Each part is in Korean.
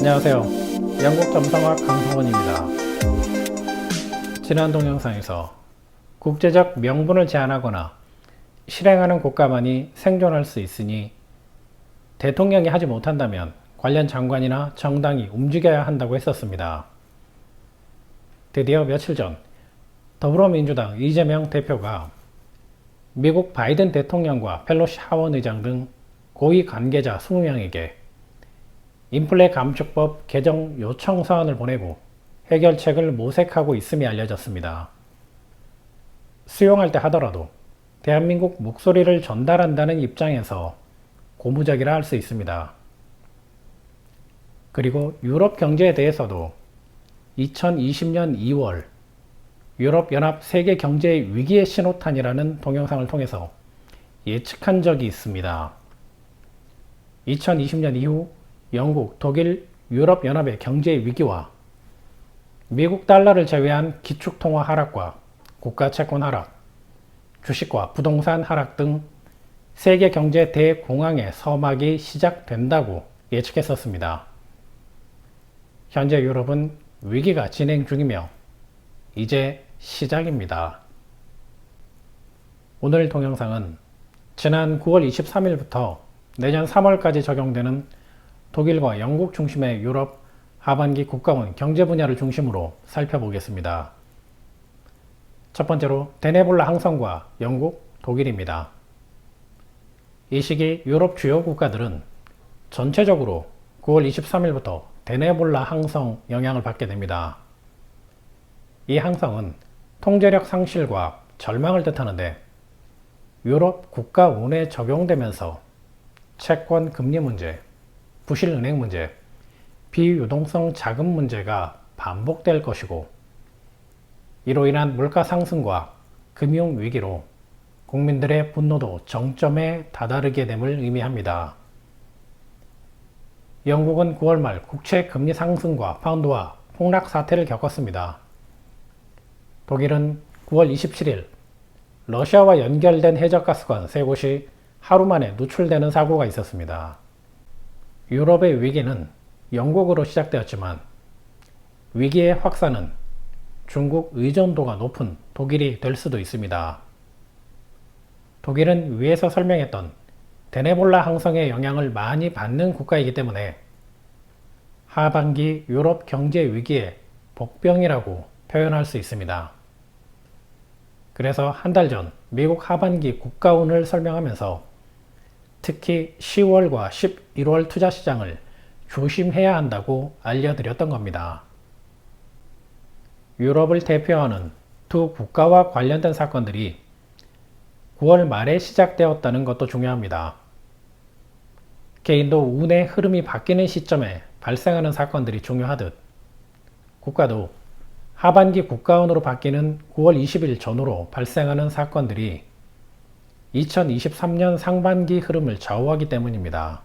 안녕하세요. 영국 점성학 강성원입니다. 지난 동영상에서 국제적 명분을 제한하거나 실행하는 국가만이 생존할 수 있으니 대통령이 하지 못한다면 관련 장관이나 정당이 움직여야 한다고 했었습니다. 드디어 며칠 전 더불어민주당 이재명 대표가 미국 바이든 대통령과 펠로시 하원 의장 등 고위 관계자 20명에게 인플레 감축법 개정 요청 서한을 보내고 해결책을 모색하고 있음이 알려졌습니다. 수용할 때 하더라도 대한민국 목소리를 전달한다는 입장에서 고무적이라 할 수 있습니다. 그리고 유럽 경제에 대해서도 2020년 2월 유럽연합 세계 경제 위기의 신호탄이라는 동영상을 통해서 예측한 적이 있습니다. 2020년 이후 영국, 독일, 유럽연합의 경제 위기와 미국 달러를 제외한 기축통화 하락과 국가채권 하락, 주식과 부동산 하락 등 세계 경제 대공황의 서막이 시작된다고 예측했었습니다. 현재 유럽은 위기가 진행 중이며 이제 시작입니다. 오늘 동영상은 지난 9월 23일부터 내년 3월까지 적용되는 독일과 영국 중심의 유럽 하반기 국가원 경제 분야를 중심으로 살펴보겠습니다. 첫 번째로 데네볼라 항성과 영국, 독일입니다. 이 시기 유럽 주요 국가들은 전체적으로 9월 23일부터 데네볼라 항성 영향을 받게 됩니다. 이 항성은 통제력 상실과 절망을 뜻하는데 유럽 국가운에 적용되면서 채권 금리 문제, 부실은행 문제, 비유동성 자금 문제가 반복될 것이고 이로 인한 물가 상승과 금융 위기로 국민들의 분노도 정점에 다다르게 됨을 의미합니다. 영국은 9월 말 국채 금리 상승과 파운드화 폭락 사태를 겪었습니다. 독일은 9월 27일 러시아와 연결된 해적가스관 3곳이 하루 만에 누출되는 사고가 있었습니다. 유럽의 위기는 영국으로 시작되었지만 위기의 확산은 중국 의존도가 높은 독일이 될 수도 있습니다. 독일은 위에서 설명했던 데네볼라 항성의 영향을 많이 받는 국가이기 때문에 하반기 유럽 경제 위기의 복병이라고 표현할 수 있습니다. 그래서 한 달 전 미국 하반기 국가운을 설명하면서 특히 10월과 11월 투자 시장을 조심해야 한다고 알려드렸던 겁니다. 유럽을 대표하는 두 국가와 관련된 사건들이 9월 말에 시작되었다는 것도 중요합니다. 개인도 운의 흐름이 바뀌는 시점에 발생하는 사건들이 중요하듯 국가도 하반기 국가운으로 바뀌는 9월 20일 전후로 발생하는 사건들이 2023년 상반기 흐름을 좌우하기 때문입니다.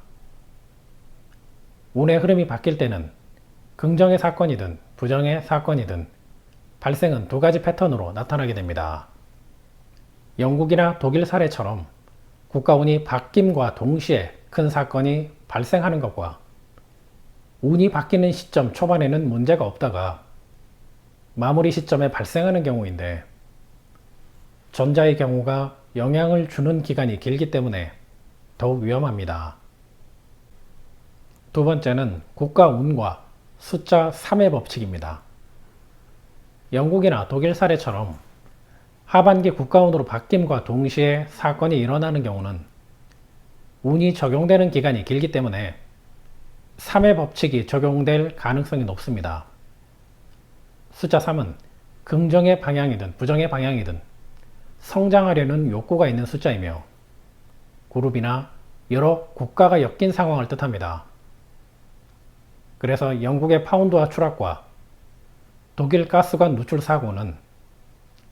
운의 흐름이 바뀔 때는 긍정의 사건이든 부정의 사건이든 발생은 두 가지 패턴으로 나타나게 됩니다. 영국이나 독일 사례처럼 국가운이 바뀜과 동시에 큰 사건이 발생하는 것과 운이 바뀌는 시점 초반에는 문제가 없다가 마무리 시점에 발생하는 경우인데 전자의 경우가 영향을 주는 기간이 길기 때문에 더욱 위험합니다. 두 번째는 국가운과 숫자 3의 법칙입니다. 영국이나 독일 사례처럼 하반기 국가운으로 바뀜과 동시에 사건이 일어나는 경우는 운이 적용되는 기간이 길기 때문에 3의 법칙이 적용될 가능성이 높습니다. 숫자 3은 긍정의 방향이든 부정의 방향이든 성장하려는 욕구가 있는 숫자이며 그룹이나 여러 국가가 엮인 상황을 뜻합니다. 그래서 영국의 파운드화 추락과 독일 가스관 누출 사고는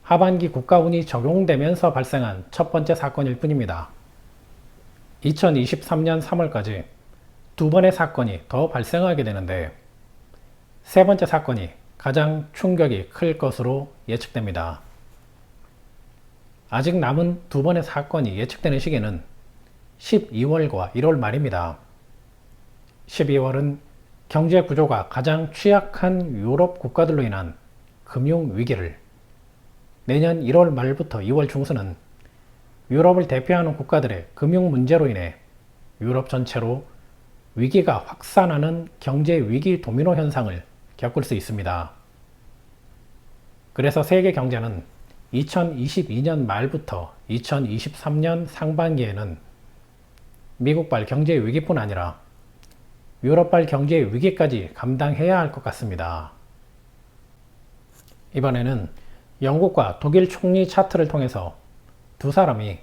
하반기 국가운이 적용되면서 발생한 첫 번째 사건일 뿐입니다. 2023년 3월까지 두 번의 사건이 더 발생하게 되는데 세 번째 사건이 가장 충격이 클 것으로 예측됩니다. 아직 남은 두 번의 사건이 예측되는 시기는 12월과 1월 말입니다. 12월은 경제 구조가 가장 취약한 유럽 국가들로 인한 금융 위기를 내년 1월 말부터 2월 중순은 유럽을 대표하는 국가들의 금융 문제로 인해 유럽 전체로 위기가 확산하는 경제 위기 도미노 현상을 겪을 수 있습니다. 그래서 세계 경제는 2022년 말부터 2023년 상반기에는 미국발 경제 위기뿐 아니라 유럽발 경제 위기까지 감당해야 할 것 같습니다. 이번에는 영국과 독일 총리 차트를 통해서 두 사람이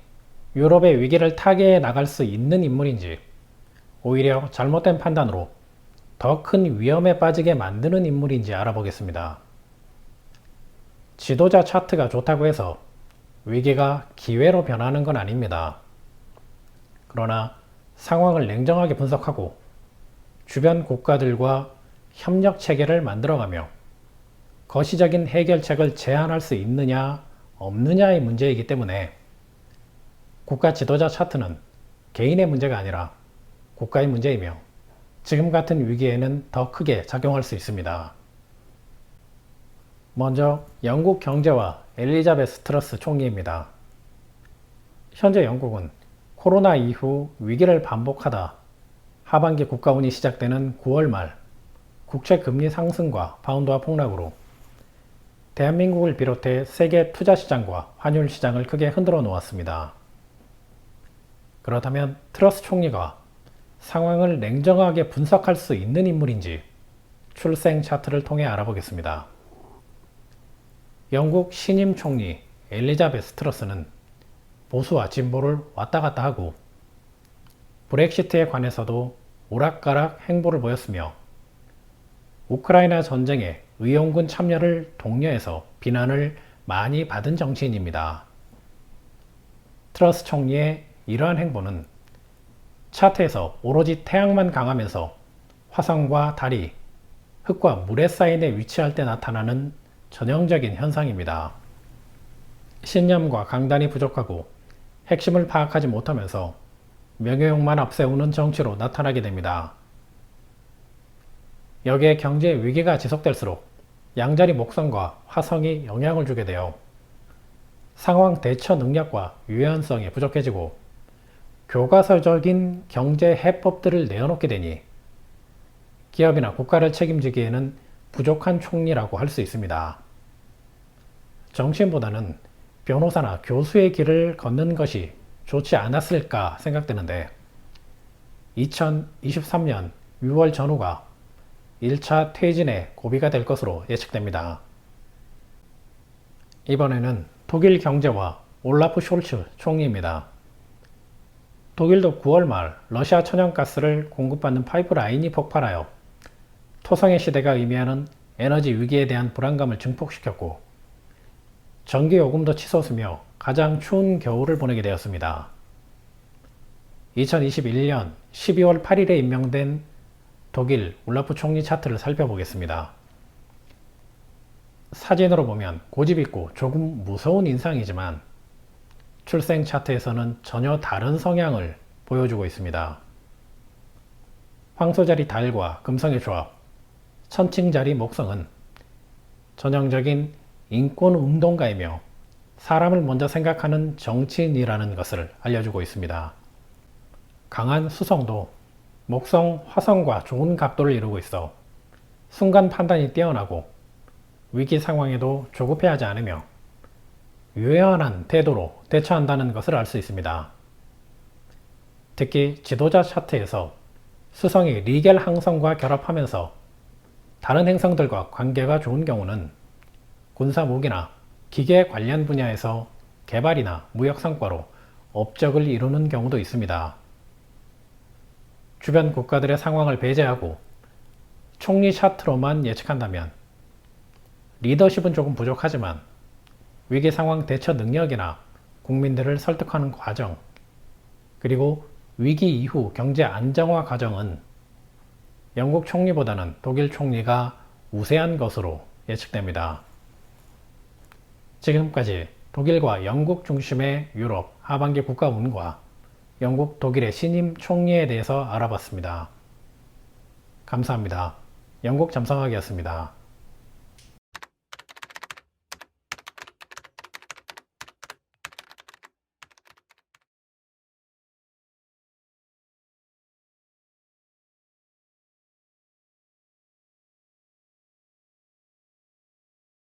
유럽의 위기를 타개해 나갈 수 있는 인물인지 오히려 잘못된 판단으로 더 큰 위험에 빠지게 만드는 인물인지 알아보겠습니다. 지도자 차트가 좋다고 해서 위기가 기회로 변하는 건 아닙니다. 그러나 상황을 냉정하게 분석하고 주변 국가들과 협력 체계를 만들어가며 거시적인 해결책을 제안할 수 있느냐 없느냐의 문제이기 때문에 국가 지도자 차트는 개인의 문제가 아니라 국가의 문제이며 지금 같은 위기에는 더 크게 작용할 수 있습니다. 먼저 영국 경제와 엘리자베스 트러스 총리입니다. 현재 영국은 코로나 이후 위기를 반복하다 하반기 국가운이 시작되는 9월 말 국채 금리 상승과 파운드화 폭락으로 대한민국을 비롯해 세계 투자시장과 환율 시장을 크게 흔들어 놓았습니다. 그렇다면 트러스 총리가 상황을 냉정하게 분석할 수 있는 인물인지 출생 차트를 통해 알아보겠습니다. 영국 신임 총리 엘리자베스 트러스는 보수와 진보를 왔다 갔다 하고 브렉시트에 관해서도 오락가락 행보를 보였으며 우크라이나 전쟁에 의용군 참여를 독려해서 비난을 많이 받은 정치인입니다. 트러스 총리의 이러한 행보는 차트에서 오로지 태양만 강하면서 화성과 달이 흙과 물의 사이에 위치할 때 나타나는 전형적인 현상입니다. 신념과 강단이 부족하고 핵심을 파악하지 못하면서 명예욕만 앞세우는 정치로 나타나게 됩니다. 여기에 경제 위기가 지속될수록 양자리 목성과 화성이 영향을 주게 되어 상황 대처 능력과 유연성이 부족해지고 교과서적인 경제 해법들을 내어놓게 되니 기업이나 국가를 책임지기에는 부족한 총리라고 할 수 있습니다. 정치인보다는 변호사나 교수의 길을 걷는 것이 좋지 않았을까 생각되는데 2023년 6월 전후가 1차 퇴진의 고비가 될 것으로 예측됩니다. 이번에는 독일 경제와 올라프 숄츠 총리입니다. 독일도 9월 말 러시아 천연가스를 공급받는 파이프라인이 폭발하여 토성의 시대가 의미하는 에너지 위기에 대한 불안감을 증폭시켰고 전기요금도 치솟으며 가장 추운 겨울을 보내게 되었습니다. 2021년 12월 8일에 임명된 독일 올라프 총리 차트를 살펴보겠습니다. 사진으로 보면 고집있고 조금 무서운 인상이지만 출생 차트에서는 전혀 다른 성향을 보여주고 있습니다. 황소자리 달과 금성의 조합, 천칭자리 목성은 전형적인 인권운동가이며 사람을 먼저 생각하는 정치인이라는 것을 알려주고 있습니다. 강한 수성도 목성, 화성과 좋은 각도를 이루고 있어 순간 판단이 뛰어나고 위기 상황에도 조급해하지 않으며 유연한 태도로 대처한다는 것을 알 수 있습니다. 특히 지도자 차트에서 수성이 리겔 항성과 결합하면서 다른 행성들과 관계가 좋은 경우는 군사 무기나 기계 관련 분야에서 개발이나 무역 성과로 업적을 이루는 경우도 있습니다. 주변 국가들의 상황을 배제하고 총리 차트로만 예측한다면 리더십은 조금 부족하지만 위기 상황 대처 능력이나 국민들을 설득하는 과정, 그리고 위기 이후 경제 안정화 과정은 영국 총리보다는 독일 총리가 우세한 것으로 예측됩니다. 지금까지 독일과 영국 중심의 유럽 하반기 국가 운과 영국, 독일의 신임 총리에 대해서 알아봤습니다. 감사합니다. 영국 잠상학이었습니다.